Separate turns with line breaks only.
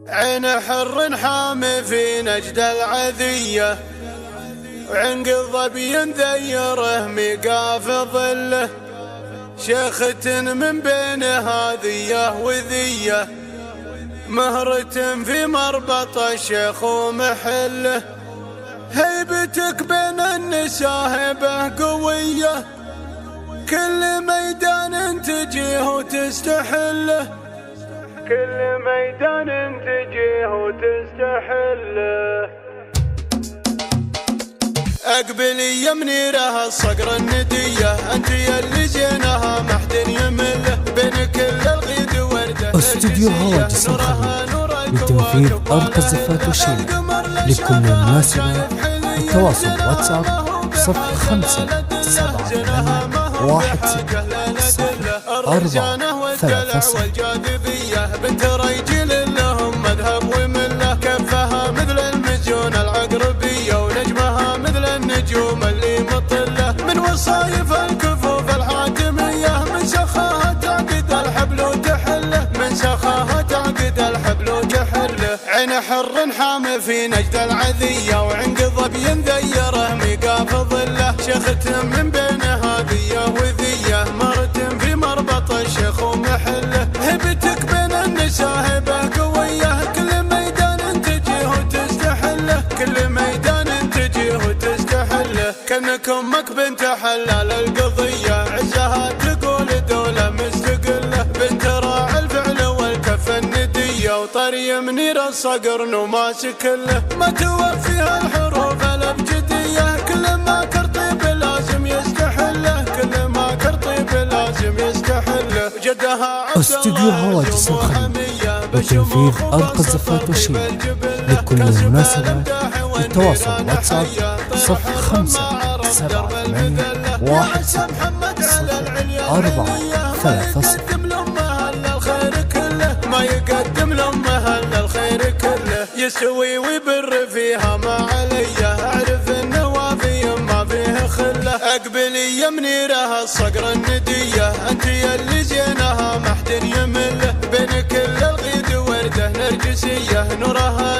عين حر حامي في نجد العذية، وعنق الظبي ذيره ميقاف ظله، شيخة من بين هذية وذية، مهرة في مربط الشيخ ومحله، هيبتك بين النساء هبة قوية، كل ميدان تجيه وتستحله، كل ميدان تجيه وتستحله. اقبلي يا منيره الصقر النديه، انت يلي زينها محد يمله، بين كل الغيد ورده.
استوديو هواجس الخليج لتنفيذ أرقى الزفات والشيلة. لكل مناسبة التواصل واتساب 0578160430.
والجاذبية بنت رجل لهم مذهب ومله، كفها مثل المجون العقربية، ونجمها مثل النجوم اللي مطلة، من وصايف الكفوف الحاتمية، من سخاها تعقد الحبل وتحله، من سخاها تعقد الحبل وتحله. عين حر حامي في نجد العذية، وعنق ظبي ذيره ميقاف ظله، شيخة من بين هذية وذية، مرة في مربط الشيخ ومحله، هبتك بين النساء هبة قوية، كل ميدان تجيه وتستحله، كل ميدان تجيه وتستحله. كأنك أمك بنت حلال القضية، عزها تقول دولة مستقلة، بنت راعي الفعل والكف الندية، وطري منير الصقر نماسك له، ما توفيها الحروف الابجدية، كل ما كرطيب لازم يستحله، كل ما كرطيب لازم يستحله. جدها
استوديو هواجس الخليج لتنفيذ أرقى الزفات والشيلة. لكل مناسبة التواصل واتساب 0578160430.
ما يقدم لأمها إلا الخير كله، يسوي ويبر فيها ما عليه، أعرف إنه وافي ما فيه خله. أقبلي يا منيره الصقر الندية، أنت يلي زينها محد يمله، بين كل الغيد وردة نرجسية، نورها